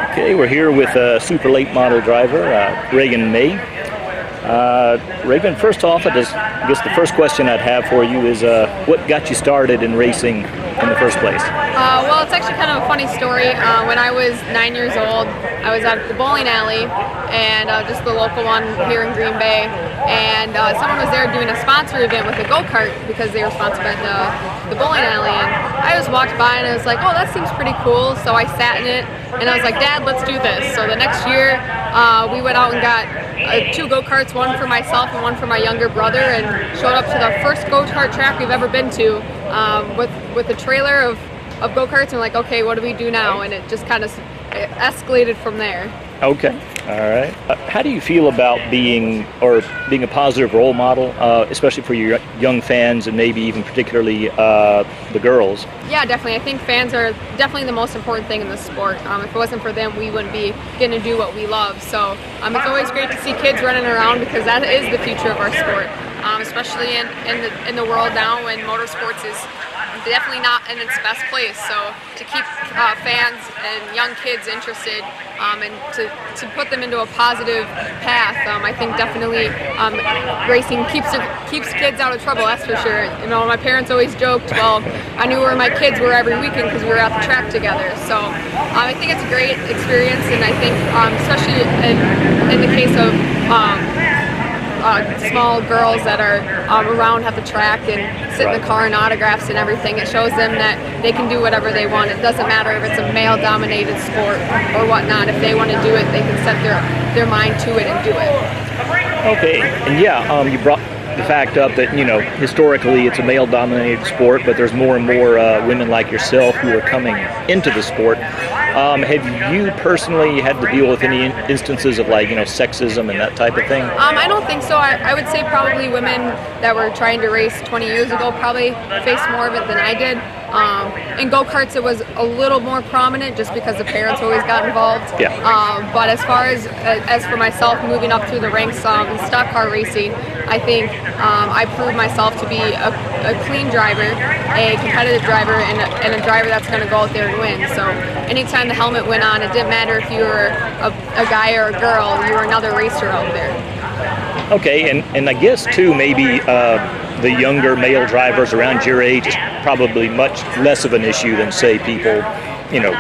Okay, we're here with a super late model driver, Reagan May. Reagan, first off, I guess the first question I'd have for you is what got you started in racing in the first place? Well, it's actually kind of a funny story. When I was 9 years old, I was at the bowling alley, and just the local one here in Green Bay, and someone was there doing a sponsor event with a go-kart because they were sponsored by the bowling alley, and I just walked by and I was like, oh, that seems pretty cool, so I sat in it, and I was like, Dad, let's do this. So the next year, we went out and got two go-karts, one for myself and one for my younger brother, and showed up to the first go-kart track we've ever been to with a trailer of go-karts, and like, okay, what do we do now? And it just kind of escalated from there. Okay, all right. How do you feel about being a positive role model, especially for your young fans and maybe even particularly the girls? Yeah, definitely. I think fans are definitely the most important thing in the sport. If it wasn't for them, we wouldn't be getting to do what we love. So it's always great to see kids running around because that is the future of our sport, especially in the world now when motorsports is definitely not in its best place. So to keep fans and young kids interested and to put them into a positive path, I think definitely racing keeps kids out of trouble, that's for sure. You know, my parents always joked, well, I knew where my kids were every weekend because we were at the track together. So I think it's a great experience, and I think especially in the case of small girls that are around at the track and sit in the car and autographs and everything. It shows them that they can do whatever they want. It doesn't matter if it's a male-dominated sport or whatnot. If they want to do it, they can set their mind to it and do it. Okay, and yeah, you brought the fact up that, you know, historically it's a male-dominated sport, but there's more and more women like yourself who are coming into the sport. Have you personally had to deal with any instances of, like, you know, sexism and that type of thing? I don't think so. I would say probably women that were trying to race 20 years ago probably faced more of it than I did. In go-karts it was a little more prominent just because the parents always got involved. Yeah. But as far as for myself moving up through the ranks in stock car racing, I think I proved myself to be a clean driver, a competitive driver, and a driver that's going to go out there and win. So anytime the helmet went on, it didn't matter if you were a guy or a girl, you were another racer out there. Okay, and I guess too maybe the younger male drivers around your age is probably much less of an issue than, say, people, you know,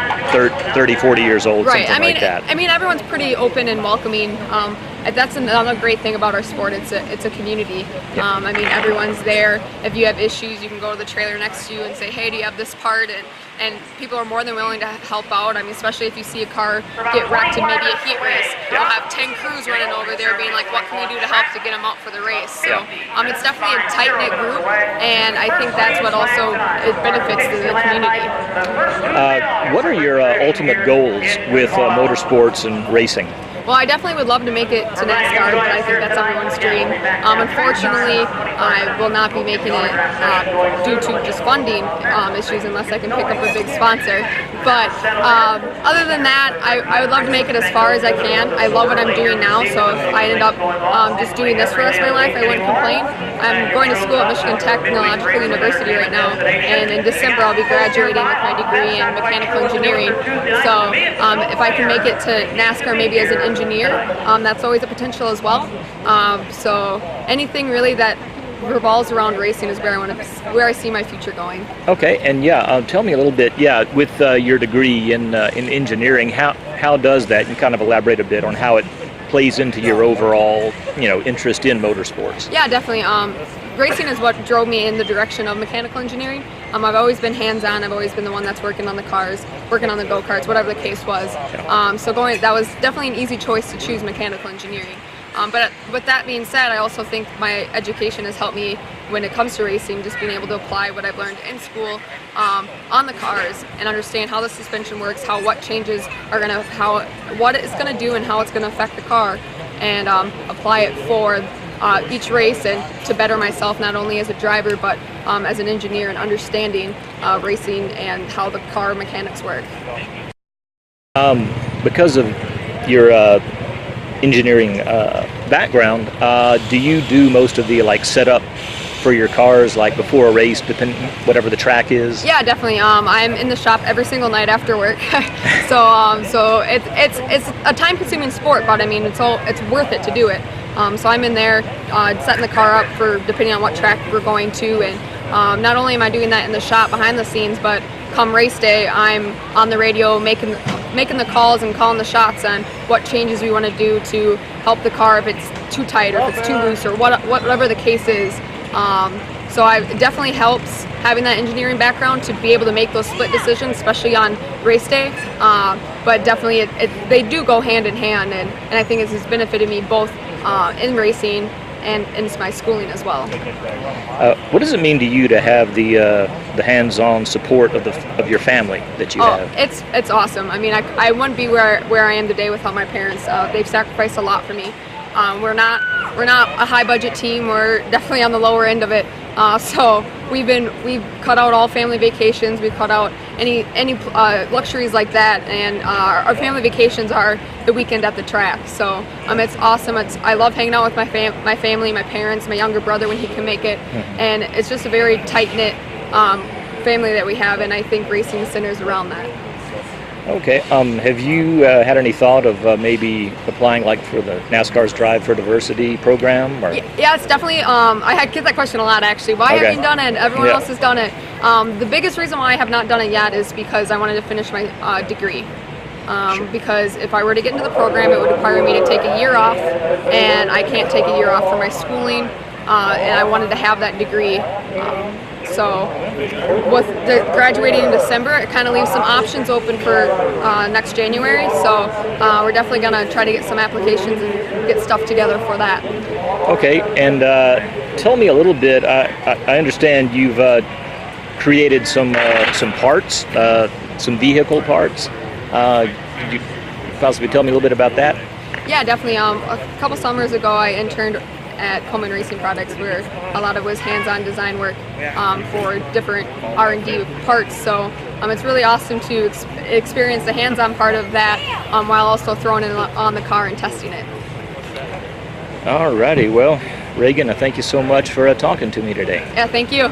30, 40 years old, right. something like that. I mean, everyone's pretty open and welcoming. That's another great thing about our sport. It's a community. Yeah. I mean, everyone's there. If you have issues, you can go to the trailer next to you and say, hey, do you have this part? And people are more than willing to help out. I mean, especially if you see a car get wrecked in maybe a heat race, you'll have 10 crews running over there being like, what can we do to help to get them out for the race? So it's definitely a tight-knit group, and I think that's what also it benefits the community. What are your ultimate goals with motorsports and racing? Well, I definitely would love to make it to NASCAR, but I think that's everyone's dream. Unfortunately, I will not be making it due to just funding issues unless I can pick up a big sponsor. But other than that, I would love to make it as far as I can. I love what I'm doing now, so if I ended up just doing this for the rest of my life, I wouldn't complain. I'm going to school at Michigan Technological University right now, and in December I'll be graduating with my degree in mechanical engineering. So if I can make it to NASCAR maybe as an engineer, that's always a potential as well. So anything really that revolves around racing is where I see my future going. Okay, and yeah, tell me a little bit. Yeah, with your degree in engineering, how does that? You kind of elaborate a bit on how it plays into your overall, you know, interest in motorsports. Yeah, definitely. Racing is what drove me in the direction of mechanical engineering. I've always been hands-on. I've always been the one that's working on the cars, working on the go-karts, whatever the case was. That was definitely an easy choice to choose mechanical engineering. But with that being said, I also think my education has helped me when it comes to racing, just being able to apply what I've learned in school on the cars and understand how the suspension works, what changes are what it's gonna do and how it's gonna affect the car, and apply it for each race and to better myself not only as a driver but as an engineer and understanding racing and how the car mechanics work. Because of your engineering background, do you do most of the setup for your cars, like before a race, depending whatever the track is? Yeah, definitely. I'm in the shop every single night after work, so it's a time-consuming sport, but I mean it's worth it to do it. So I'm in there setting the car up for depending on what track we're going to, and not only am I doing that in the shop behind the scenes, but come race day, I'm on the radio making the calls and calling the shots on what changes we want to do to help the car if it's too tight or if it's too loose or whatever the case is. So it definitely helps having that engineering background to be able to make those split decisions, especially on race day. But definitely they do go hand in hand, and I think it has benefited me both in racing and in my schooling as well. What does it mean to you to have the hands-on support of your family that you have? It's awesome. I mean, I wouldn't be where I am today without my parents. They've sacrificed a lot for me. We're not a high-budget team. We're definitely on the lower end of it. So we've cut out all family vacations. We've cut out any luxuries like that, and our family vacations are the weekend at the track. So it's awesome. I love hanging out with my family, my parents, my younger brother when he can make it, and it's just a very tight-knit family that we have, and I think racing centers around that. Okay. Have you had any thought of maybe applying, like, for the NASCAR's Drive for Diversity program? Or? Yeah, it's definitely. I get that question a lot, actually. Why haven't you done it? Everyone else has done it. The biggest reason why I have not done it yet is because I wanted to finish my degree. Because if I were to get into the program, it would require me to take a year off, and I can't take a year off for my schooling, and I wanted to have that degree. So with graduating in December, it kind of leaves some options open for next January. So we're definitely going to try to get some applications and get stuff together for that. Okay, and tell me a little bit. I understand you've created some parts, some vehicle parts. Could you possibly tell me a little bit about that? Yeah, definitely. A couple summers ago, I interned at Coleman Racing Products, where a lot of it was hands-on design work for different R&D parts. So it's really awesome to experience the hands-on part of that while also throwing it on the car and testing it. All righty. Well, Reagan, I thank you so much for talking to me today. Yeah, thank you.